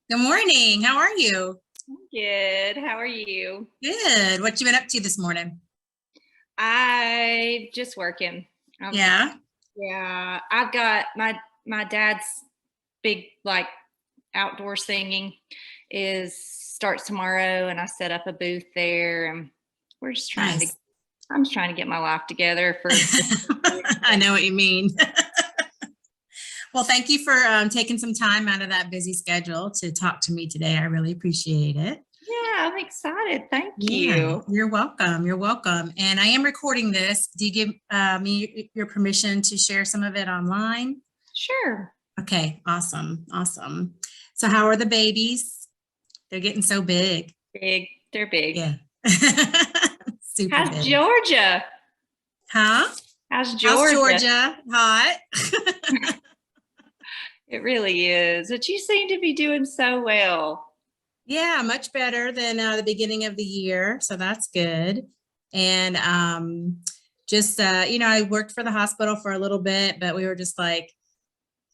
Good morning. How are you? Good. How are you? Good. What you been up to this morning? I just working. Um, Yeah. yeah, I've got my dad's big outdoor singing is starts tomorrow, and I set up a booth there, and we're just trying to. Nice. I'm just trying to get my life together for. I know what you mean. Well, thank you for taking some time out of that busy schedule to talk to me today. I really appreciate it. Yeah, I'm excited. Thank Yeah, you. you're welcome. You're welcome. And I am recording this. Do you give me your permission to share some of it online? Sure. Okay, awesome. Awesome. So, how are the babies? They're getting so big. Big. They're big. Yeah. Super How's big. Georgia? Huh? How's How's Georgia? Georgia? Hot. It really is. But you seem to be doing so well. Yeah, much better than the beginning of the year. So that's good. And just, I worked for the hospital for a little bit, but we were just like,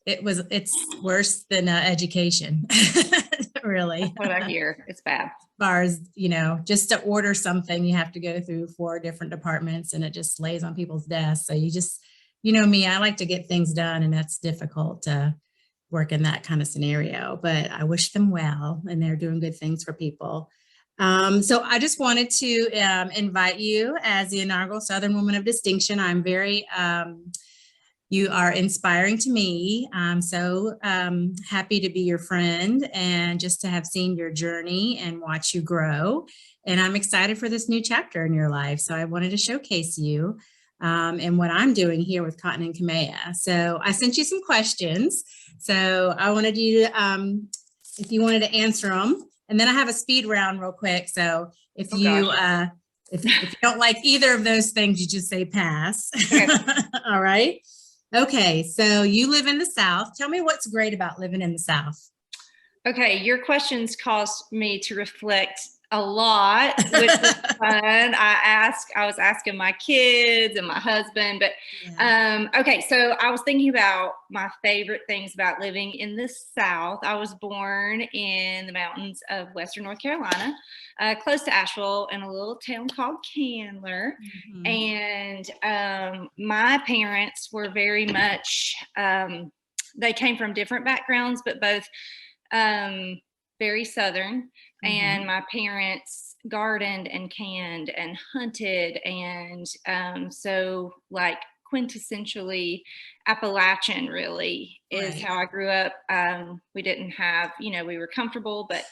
it's worse than education, That's really. what I hear. It's bad. As far as, just to order something, you have to go through 4 different departments and it just lays on people's desks. So me, I like to get things done and that's difficult to work in that kind of scenario, but I wish them well and they're doing good things for people. So I just wanted to invite you as the inaugural Southern Woman of Distinction. I'm very, you are inspiring to me. I'm so happy to be your friend and just to have seen your journey and watch you grow. And I'm excited for this new chapter in your life. So I wanted to showcase you and what I'm doing here with Cotton and Kamea. So I sent you some questions. So I wanted you to, if you wanted to answer them, and then I have a speed round real quick. So if Oh you, gosh. if you don't like either of those things, you just say pass. Okay. All right. Okay. So you live in the South. Tell me what's great about living in the South. Okay, your questions caused me to reflect a lot, which was fun. I was asking my kids and my husband, but Yeah. okay, so I was thinking about my favorite things about living in the South. I was born in the mountains of Western North Carolina, close to Asheville, in a little town called Candler. Mhm. And my parents were very much, they came from different backgrounds, but both um, very Southern. And Mhm. my parents gardened and canned and hunted. And so, like, quintessentially Appalachian, really, is Right. how I grew up. We didn't have, we were comfortable, but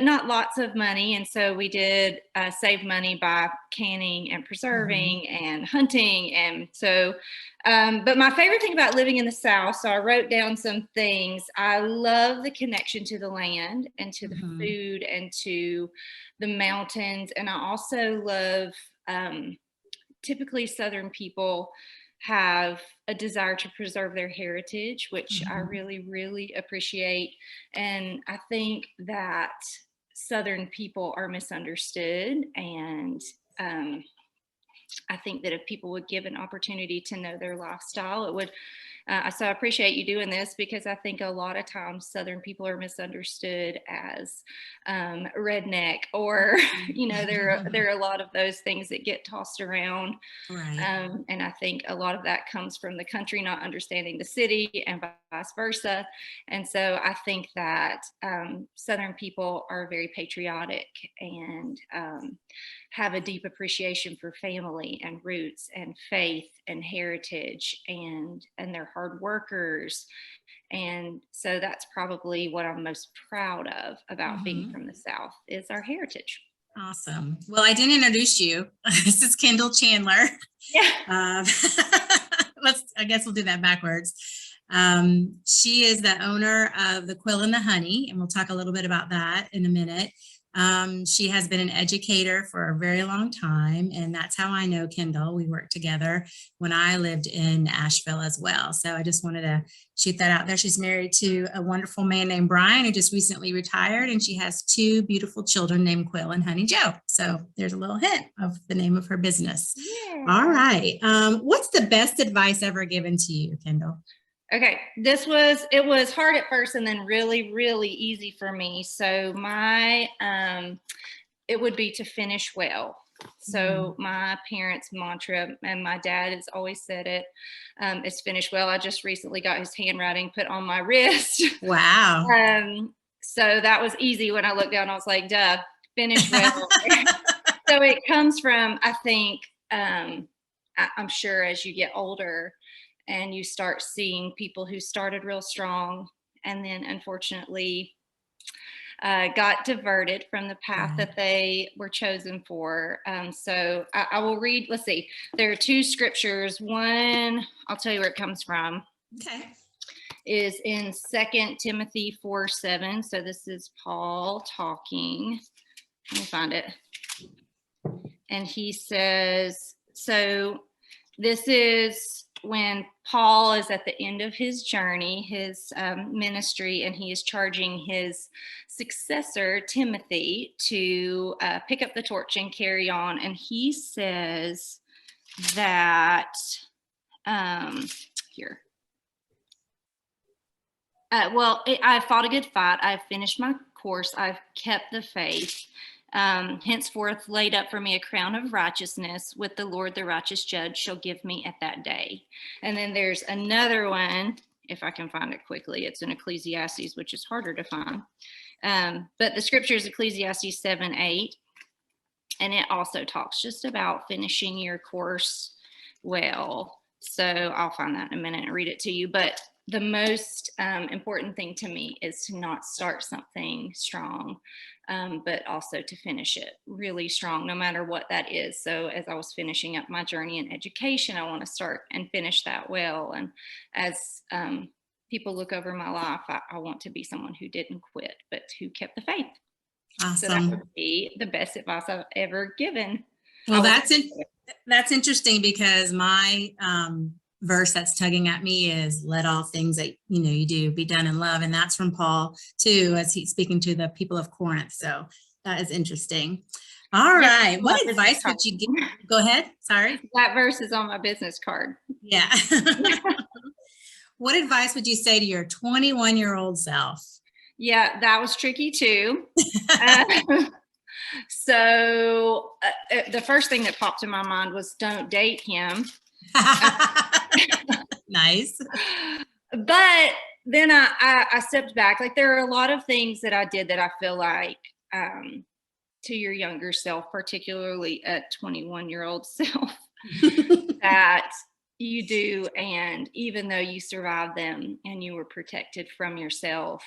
not lots of money. And so we did save money by canning and Mhm. preserving and hunting. And so, but my favorite thing about living in the South, so I wrote down some things. I love the connection to the land and to the Mhm. food and to the mountains. And I also love, typically Southern people have a desire to preserve their heritage, which I Mhm. really, really appreciate. And I think that Southern people are misunderstood. And um, I think that if people would give an opportunity to know their lifestyle, it would. So I appreciate you doing this, because I think a lot of times Southern people are misunderstood as redneck, or there are a lot of those things that get tossed around. Right. And I think a lot of that comes from the country not understanding the city and vice versa. And so I think that Southern people are very patriotic and have a deep appreciation for family and roots and faith and heritage, and they're hard workers. And so that's probably what I'm most proud of about being Mhm. from the South, is our heritage. Awesome. Well, I didn't introduce you. This is Kendall Chandler. Yeah. Um, I guess we'll do that backwards. She is the owner of the Quill and the Honey, and we'll talk a little bit about that in a minute. She has been an educator for a very long time, and that's how I know Kendall. We worked together when I lived in Asheville as well. So I just wanted to shoot that out there. She's married to a wonderful man named Brian, who just recently retired, and she has 2 beautiful children named Quill and Honey Joe. So there's a little hint of the name of her business. All Yeah. right. What's the best advice ever given to you, Kendall? Okay, it was hard at first and then really, really easy for me. So it would be to finish well. So my parents' mantra, and my dad has always said it, is finish well. I just recently got his handwriting put on my wrist. Wow. So that was easy. When I looked down, I was like, duh, finish well. So it comes from, I think, I'm sure as you get older and you start seeing people who started real strong and then unfortunately got diverted from the path that they were chosen for. So I will read, let's see, there are two scriptures. One, I'll tell you where it comes from. Okay. Is in 2 Timothy 4:7. So this is Paul talking. Let me find it. And he says, so this is when Paul is at the end of his journey, his ministry, and he is charging his successor, Timothy, to pick up the torch and carry on. And he says that, here. I fought a good fight. I've finished my course. I've kept the faith. Henceforth laid up for me a crown of righteousness, with the Lord the righteous judge shall give me at that day. And then there's another one, if I can find it quickly. It's in Ecclesiastes, which is harder to find. But the scripture is Ecclesiastes 7:8. And it also talks just about finishing your course well. So I'll find that in a minute and read it to you. But the most important thing to me is to not start something strong, but also to finish it really strong, no matter what that is. So as I was finishing up my journey in education, I want to start and finish that well. And as people look over my life, I want to be someone who didn't quit, but who kept the faith. Awesome. So that would be the best advice I've ever given. Well, that's interesting, because my verse that's tugging at me is, let all things that you do be done in love. And that's from Paul too, as he's speaking to the people of Corinth. So that is interesting. All right. What advice would you give? Go ahead. Sorry. That verse is on my business card. Yeah. What advice would you say to your 21-year-old self? Yeah, that was tricky too. So the first thing that popped in my mind was, don't date him. Nice. But then I stepped back. Like, there are a lot of things that I did that I feel like to your younger self, particularly a 21-year-old self, that you do. And even though you survived them and you were protected from yourself,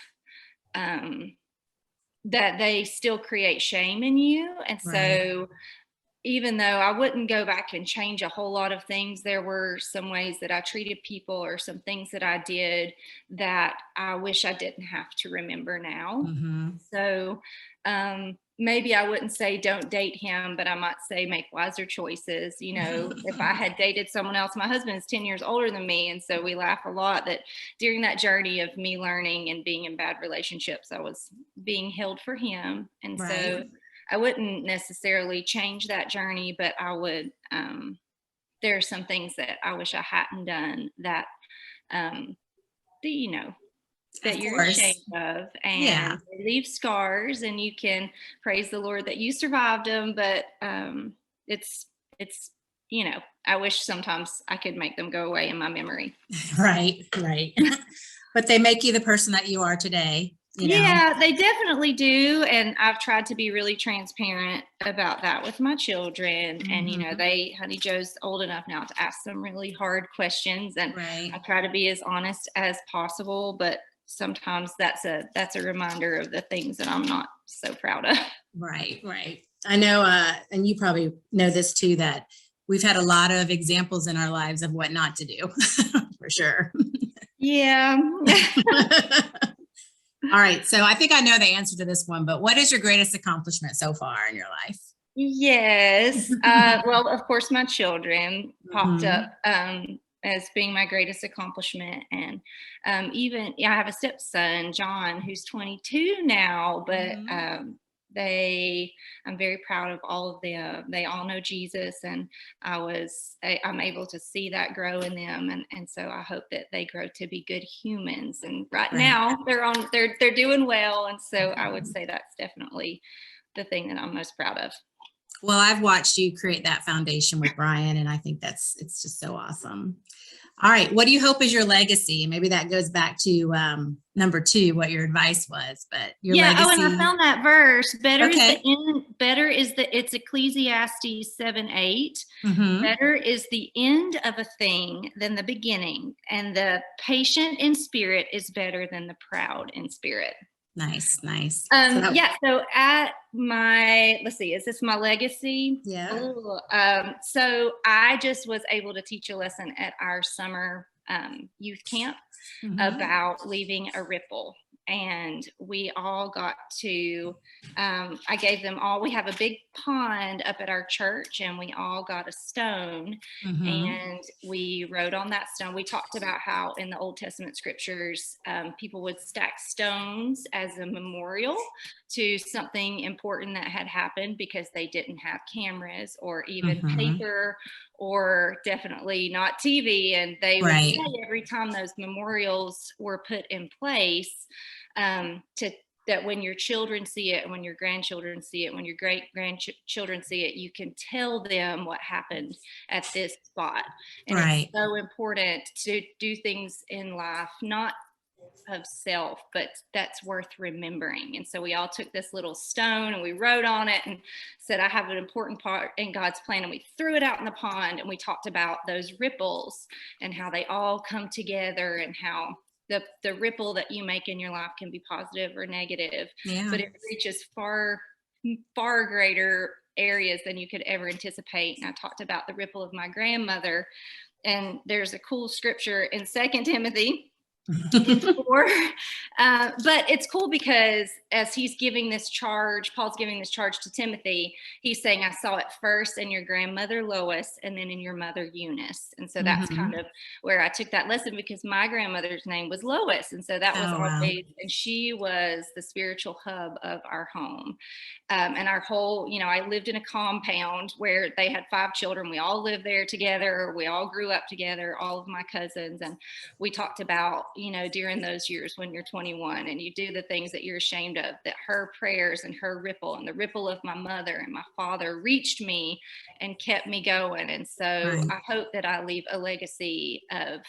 that they still create shame in you. And so even though I wouldn't go back and change a whole lot of things, there were some ways that I treated people or some things that I did that I wish I didn't have to remember now. Mm-hmm. So maybe I wouldn't say don't date him, but I might say make wiser choices. If I had dated someone else, my husband is 10 years older than me. And so we laugh a lot that during that journey of me learning and being in bad relationships, I was being held for him. And so I wouldn't necessarily change that journey, but I would, there are some things that I wish I hadn't done that, that you're ashamed of, and they leave scars, and you can praise the Lord that you survived them. But it's I wish sometimes I could make them go away in my memory. Right. But they make you the person that you are today. Yeah, they definitely do. And I've tried to be really transparent about that with my children. Mm-hmm. And, Honey Joe's old enough now to ask some really hard questions. And I try to be as honest as possible. But sometimes that's a reminder of the things that I'm not so proud of. Right. I know, and you probably know this too, that we've had a lot of examples in our lives of what not to do, for sure. Yeah. All right. So I think I know the answer to this one, but what is your greatest accomplishment so far in your life? Yes. Well, of course, my children popped up as being my greatest accomplishment. And I have a stepson, John, who's 22 now, but I'm very proud of all of them. They all know Jesus, and I'm able to see that grow in them. And so I hope that they grow to be good humans. And right now they're doing well. And so I would say that's definitely the thing that I'm most proud of. Well, I've watched you create that foundation with Brian, and I think it's just so awesome. All right. What do you hope is your legacy? Maybe that goes back to number 2, what your advice was, but your legacy. Oh, and I found that verse. Okay. It's Ecclesiastes 7:8. Mm-hmm. Better is the end of a thing than the beginning, and the patient in spirit is better than the proud in spirit. Nice. So at let's see, is this my legacy? Yeah. So I just was able to teach a lesson at our summer youth camp about leaving a ripple. And we all got to, I gave them all, we have a big pond up at our church, and we all got a stone and we wrote on that stone. We talked about how in the Old Testament scriptures, people would stack stones as a memorial to something important that had happened, because they didn't have cameras or even paper, or definitely not TV. And they would say every time those memorials were put in place, that when your children see it, and when your grandchildren see it, when your great grandchildren see it, you can tell them what happened at this spot. And it's so important to do things in life, not of self, but that's worth remembering. And so we all took this little stone and we wrote on it and said, I have an important part in God's plan. And we threw it out in the pond, and we talked about those ripples and how they all come together, and how the ripple that you make in your life can be positive or negative, but it reaches far greater areas than you could ever anticipate. And I talked about the ripple of my grandmother, and there's a cool scripture in 2 Timothy. But it's cool because as Paul's giving this charge to Timothy, he's saying, I saw it first in your grandmother Lois, and then in your mother Eunice. And so that's kind of where I took that lesson, because my grandmother's name was Lois. And so that was always, and she was the spiritual hub of our home. And our whole, I lived in a compound where they had 5 children. We all lived there together. We all grew up together, all of my cousins. And we talked about, during those years when you're 21 and you do the things that you're ashamed of, that her prayers and her ripple and the ripple of my mother and my father reached me and kept me going. And so I hope that I leave a legacy of,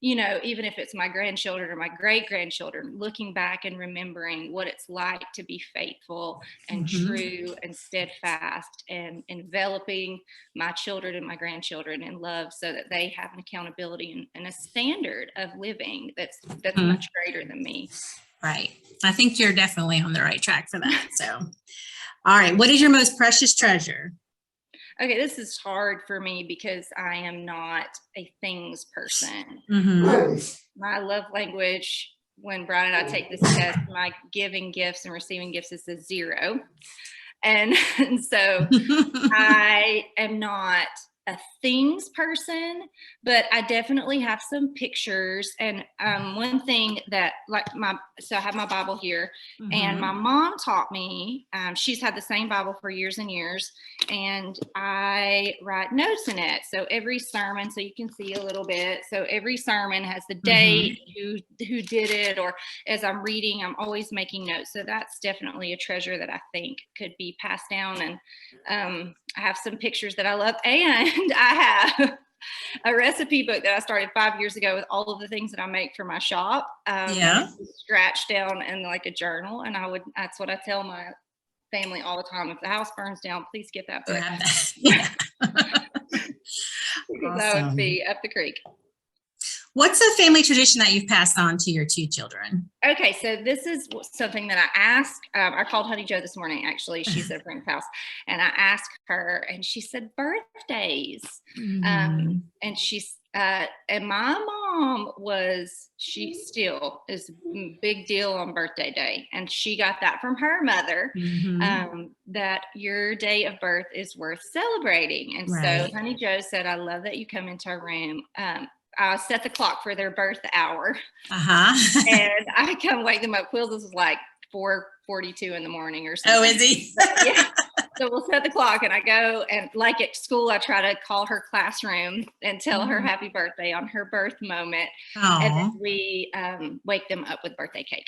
even if it's my grandchildren or my great grandchildren, looking back and remembering what it's like to be faithful and true and steadfast, and enveloping my children and my grandchildren in love, so that they have an accountability and a standard of living that's much greater than me. Right. I think you're definitely on the right track for that. So, all right. What is your most precious treasure? Okay, this is hard for me because I am not a things person. My love language, when Brian and I take this test, my giving gifts and receiving gifts is a 0. And so I am not a things person, but I definitely have some pictures. And one thing that, so I have my Bible here, and my mom taught me, she's had the same Bible for years and years, and I write notes in it. So every sermon, so you can see a little bit. So every sermon has the date, who did it, or as I'm reading, I'm always making notes. So that's definitely a treasure that I think could be passed down. And I have some pictures that I love, and I have a recipe book that I started 5 years ago with all of the things that I make for my shop. Scratched down in like a journal, and that's what I tell my family all the time. If the house burns down, please get that book. Because that would be up the creek. What's a family tradition that you've passed on to your 2 children? Okay, so this is something that I asked. I called Honey Joe this morning, actually. She's at a friend's house. And I asked her, and she said birthdays. And she's, and my mom she still is a big deal on birthday day. And she got that from her mother, that your day of birth is worth celebrating. And so Honey Joe said, I love that you come into our room. I set the clock for their birth hour. And I come wake them up. Quill, this was like 42 in the morning or something. Oh, is he? Yeah. So we'll set the clock and I go, and like at school, I try to call her classroom and tell her happy birthday on her birth moment. And then we wake them up with birthday cake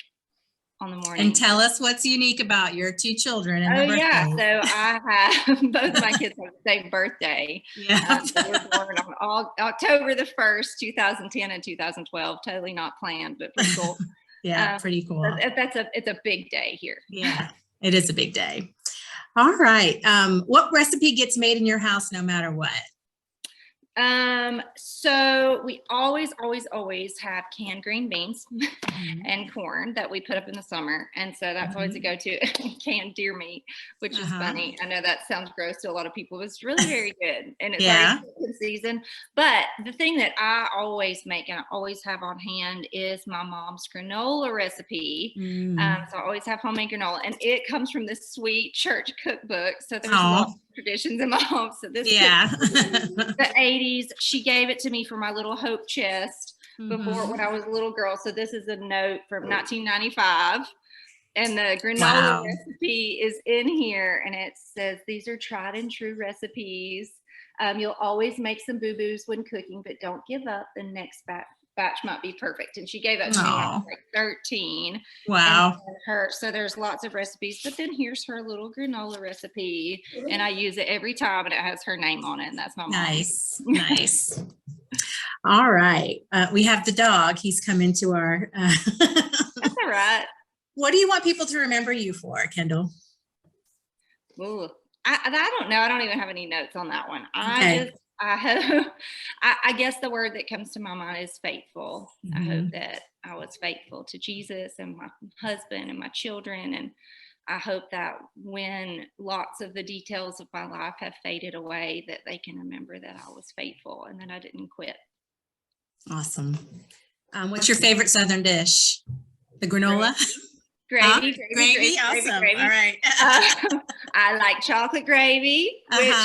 on the morning. And tell us what's unique about your two children and Oh, their yeah. birthdays. So I have both my kids have the same birthday. Yeah. They were born on October the 1st, 2010 and 2012. Totally not planned, but pretty cool. Yeah, pretty cool. It's a big day here. Yeah, it is a big day. All right. What recipe gets made in your house no matter what? So we always have canned green beans and corn that we put up in the summer. And so that's always a go-to. Canned deer meat, which is funny. I know that sounds gross to a lot of people. It's really very good. And it's already in season. But the thing that I always make and I always have on hand is my mom's granola recipe. So I always have homemade granola. And it comes from this sweet church cookbook. So there's a lot of traditions in my home. So this the 80s, she gave it to me for my little hope chest before when I was a little girl. So this is a note from 1995 and the granola recipe is in here and it says these are tried and true recipes. You'll always make some boo-boos when cooking, but don't give up. The next batch might be perfect. And she gave that to me when I was like 13. Wow. So there's lots of recipes, but then here's her little granola recipe and I use it every time and it has her name on it. And that's my mom. Nice. All right. We have the dog. He's come into our. That's all right. What do you want people to remember you for, Kendall? Ooh, I don't know. I don't even have any notes on that one. I guess the word that comes to my mind is faithful. I hope that I was faithful to Jesus and my husband and my children. And I hope that when lots of the details of my life have faded away, that they can remember that I was faithful and that I didn't quit. Awesome. What's your favorite Southern dish? The granola? Gravy. Awesome. Gravy. All right. I like chocolate gravy, which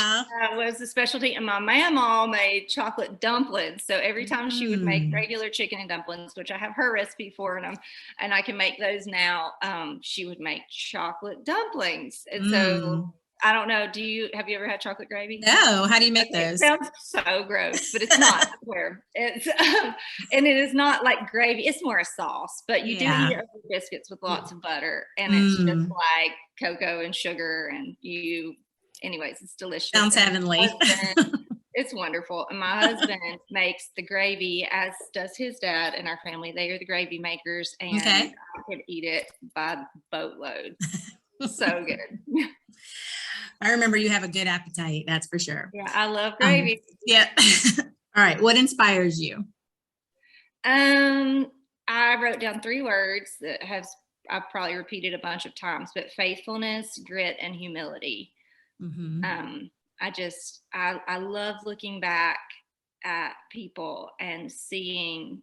was a specialty. And my mama made chocolate dumplings. So every time she would make regular chicken and dumplings, which I have her recipe for, and I can make those now, she would make chocolate dumplings. And so I don't know. Have you ever had chocolate gravy? No. How do you make those? It sounds so gross, but it's not. I swear. It's and it is not like gravy. It's more a sauce, but you do eat it over biscuits with lots of butter, and it's just like cocoa and sugar, and anyways, it's delicious. Sounds heavenly. It's wonderful. And my husband makes the gravy, as does his dad and our family. They are the gravy makers, and I could eat it by boatload. So good. I remember you have a good appetite, that's for sure. Yeah, I love gravy. All right, what inspires you? I wrote down 3 words that I've probably repeated a bunch of times, but faithfulness, grit, and humility. I love looking back at people and seeing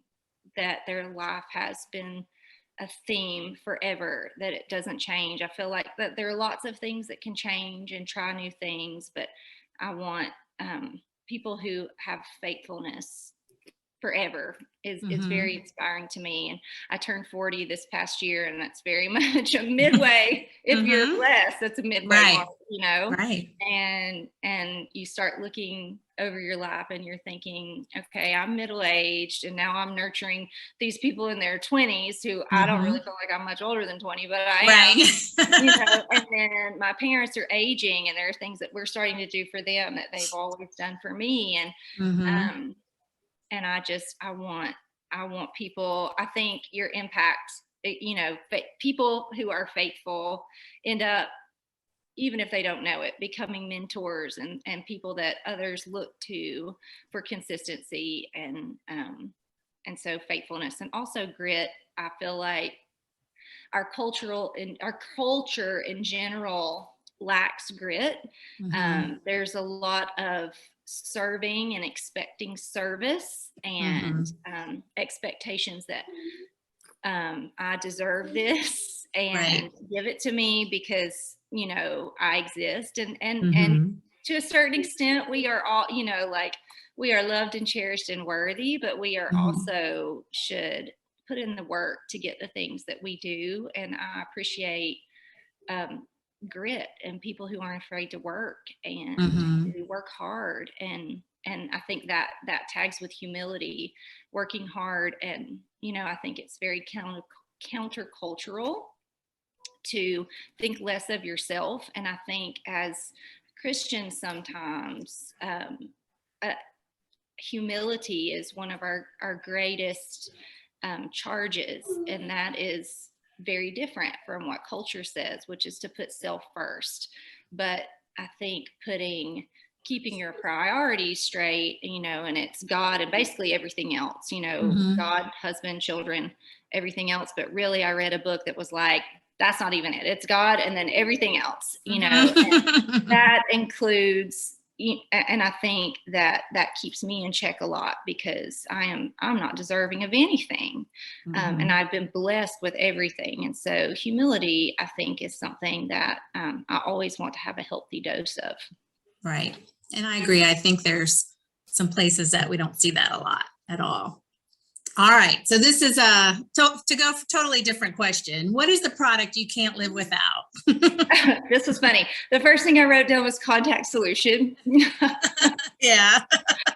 that their life has been a theme forever, that it doesn't change. I feel like that there are lots of things that can change and try new things, but I want people who have faithfulness forever is very inspiring to me. And I turned 40 this past year, and that's very much a midway. If you're blessed, that's a midway mark, and you start looking over your life and you're thinking, okay, I'm middle-aged and now I'm nurturing these people in their 20s who I don't really feel like I'm much older than 20, but I am. And then my parents are aging, and there are things that we're starting to do for them that they've always done for me. And and I want people, I think your impact, people who are faithful end up, even if they don't know it, becoming mentors and people that others look to for consistency and so faithfulness, and also grit. I feel like our culture in general lacks grit. There's a lot of serving and expecting service and expectations that I deserve this and give it to me because I exist, and to a certain extent we are all we are loved and cherished and worthy, but we are also should put in the work to get the things that we do. And I appreciate grit and people who aren't afraid to work and Mhm. who work hard. And I think that tags with humility, working hard. And, I think it's very countercultural to think less of yourself. And I think as Christians, sometimes humility is one of our greatest charges. And that is very different from what culture says, which is to put self first. But I think keeping your priorities straight, and it's God and basically everything else, Mhm. God, husband, children, everything else. But really, I read a book that was like, that's not even it. It's God and then everything else, and Mhm. that includes, and I think that keeps me in check a lot, because I'm not deserving of anything. And Mhm. I've been blessed with everything. And so humility, I think, is something that I always want to have a healthy dose of. Right. And I agree. I think there's some places that we don't see that a lot at all. All right. So this is to go for totally different question. What is the product you can't live without? This was funny. The first thing I wrote down was contact solution. Yeah.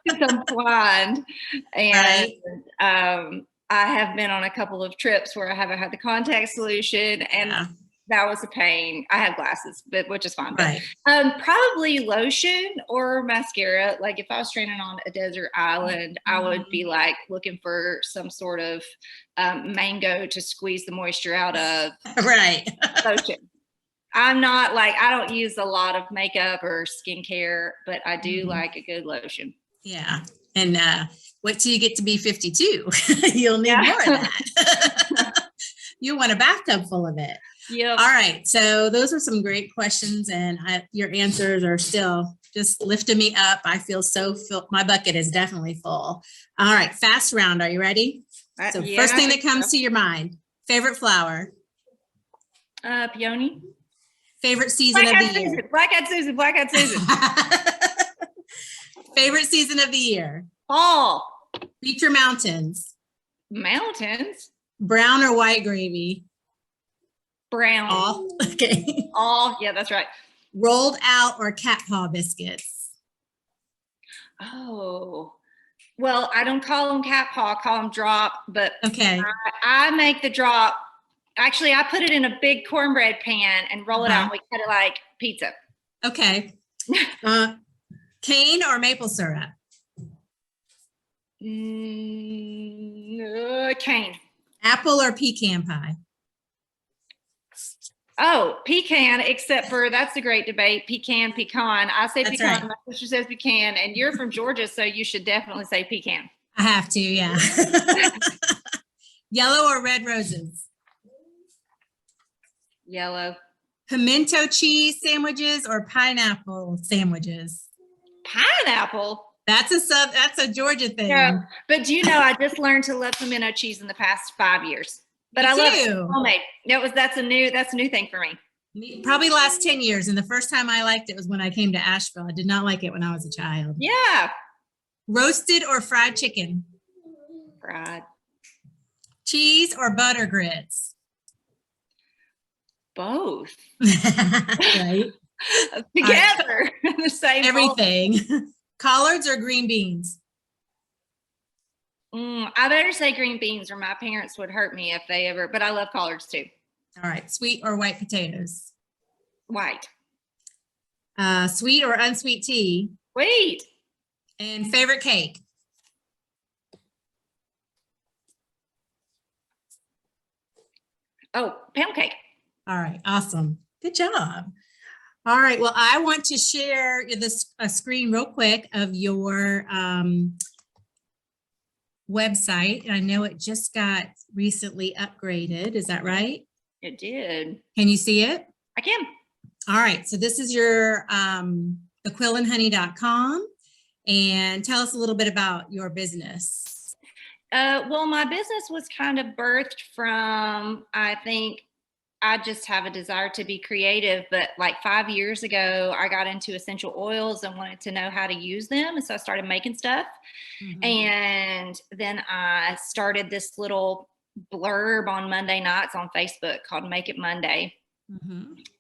Because I'm blind, and Right. I have been on a couple of trips where I haven't had the contact solution, and Yeah. that was a pain. I have glasses, which is fine. But Right. probably lotion or mascara. Like if I was stranded on a desert island, I would be like looking for some sort of mango to squeeze the moisture out of. Right. Lotion. I'm not like, I don't use a lot of makeup or skincare, but I do Mhm. like a good lotion. Yeah. And wait till you get to be 52. You'll need Yeah. more of that. You want a bathtub full of it. Yep. All right. So those are some great questions, and your answers are still just lifting me up. I feel so my bucket is definitely full. All right. Fast round. Are you ready? So Yeah, first I thing think that comes so. to your mind, favorite flower, Peony. favorite season of the year. Black-eyed Susan. Black-eyed Susan. Favorite season of the year, Fall. beach or mountains, Mountains. brown or white gravy, Brown. all. Okay. All. Yeah, that's right. Rolled out or cat paw biscuits. Oh. Well, I don't call them cat paw, I call them drop, but Okay. I make the drop. Actually, I put it in a big cornbread pan and roll it out. We cut it like pizza. Okay. Cane or maple syrup? Cane. Apple or pecan pie? Oh, pecan, except for that's a great debate. Pecan, pecan. I say That's pecan. right. My sister says pecan, and you're from Georgia, so you should definitely say pecan. I have to, yeah. Yellow or red roses? Yellow. Pimento cheese sandwiches or pineapple sandwiches? Pineapple. That's a Georgia thing. Yeah, but do you know I just learned to love pimento cheese in the past 5 years. But Me I love too. homemade. That's a new thing for me. Probably last 10 years. And the first time I liked it was when I came to Asheville. I did not like it when I was a child. Yeah. Roasted or fried chicken? Fried. Cheese or butter grits? Both. Right. Together. The same. Everything. Collards or green beans? I better say green beans, or my parents would hurt me if they ever, but I love collards too. All right. Sweet or white potatoes? White. Sweet or unsweet tea? Sweet. And favorite cake? Oh, pound cake. All right. Awesome. Good job. All right. Well, I want to share a screen real quick of your website. I know it just got recently upgraded. Is that right? It did. Can you see it? I can. All right. So this is your thequillandhoney.com. And tell us a little bit about your business. Well, my business was kind of birthed from, I think, I just have a desire to be creative, but like 5 years ago, I got into essential oils and wanted to know how to use them. And so I started making stuff. Mm-hmm. And then I started this little blurb on Monday nights on Facebook called Make It Monday.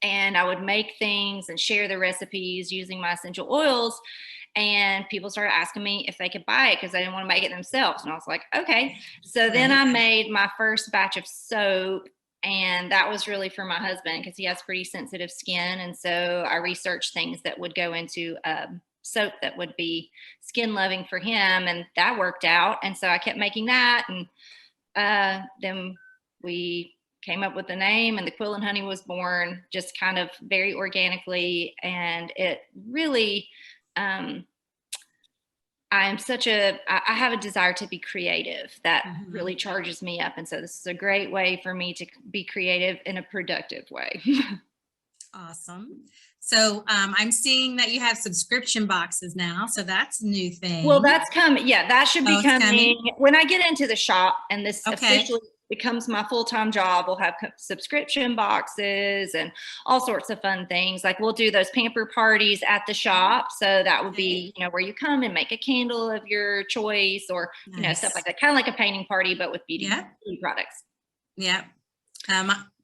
And I would make things and share the recipes using my essential oils. And people started asking me if they could buy it because they didn't want to make it themselves. And I was like, okay. So then I made my first batch of soap. And that was really for my husband because he has pretty sensitive skin. And so I researched things that would go into soap that would be skin loving for him. And that worked out. And so I kept making that. And then we came up with the name, and the Quill and Honey was born just kind of very organically. And it really, I have a desire to be creative that really charges me up. And so this is a great way for me to be creative in a productive way. Awesome. So I'm seeing that you have subscription boxes now. So that's a new thing. Well, that's coming. Yeah, that should be coming when I get into the shop and this officially becomes my full-time job. We'll have subscription boxes and all sorts of fun things. Like we'll do those pamper parties at the shop. So that would be, where you come and make a candle of your choice or, stuff like that. Kind of like a painting party, but with beauty products. Yeah.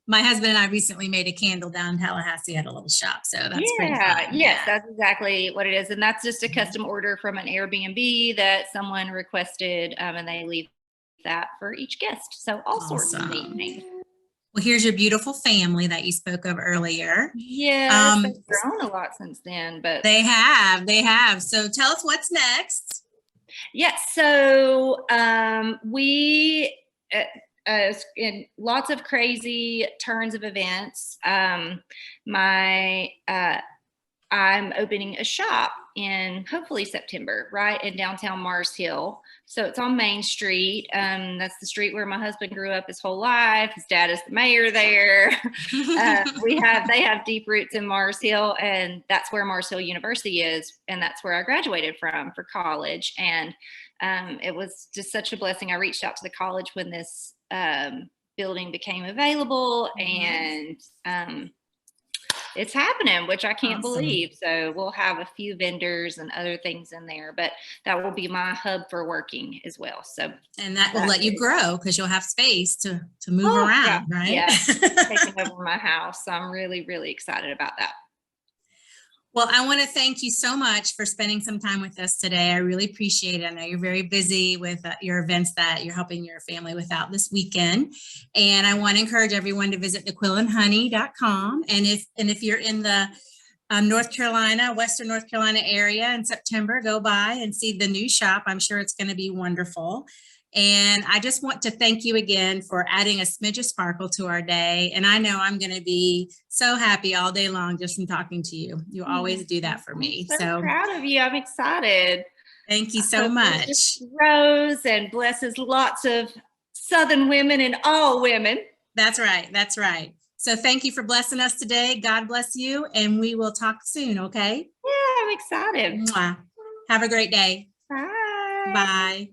My husband and I recently made a candle down in Tallahassee at a little shop. So that's pretty fun. Yes, that's exactly what it is. And that's just a custom order from an Airbnb that someone requested, and they leave that for each guest. So all sorts of neat things. Well, here's your beautiful family that you spoke of earlier. Yes, they've grown a lot since then, but they have. So tell us what's next. Yes. So we in lots of crazy turns of events. I'm opening a shop in hopefully September, right in downtown Mars Hill. So it's on Main Street. That's the street where my husband grew up his whole life. His dad is the mayor there. They have deep roots in Mars Hill, and that's where Mars Hill University is. And that's where I graduated from for college. And it was just such a blessing. I reached out to the college when this building became available, and it's happening, which I can't believe. So we'll have a few vendors and other things in there, but that will be my hub for working as well. So, and that will let you grow because you'll have space to move around, right? Yeah, taking over my house. So I'm really, really excited about that. Well, I want to thank you so much for spending some time with us today. I really appreciate it. I know you're very busy with your events that you're helping your family with out this weekend. And I want to encourage everyone to visit thequillandhoney.com. And if you're in the Western North Carolina area in September, go by and see the new shop. I'm sure it's going to be wonderful. And I just want to thank you again for adding a smidge of sparkle to our day. And I know I'm going to be so happy all day long just from talking to you. You always do that for me. I'm so proud of you. I'm excited. Thank you so much. Just grows and blesses lots of Southern women and all women. That's right. That's right. So thank you for blessing us today. God bless you. And we will talk soon. Okay. Yeah, I'm excited. Mwah. Have a great day. Bye. Bye.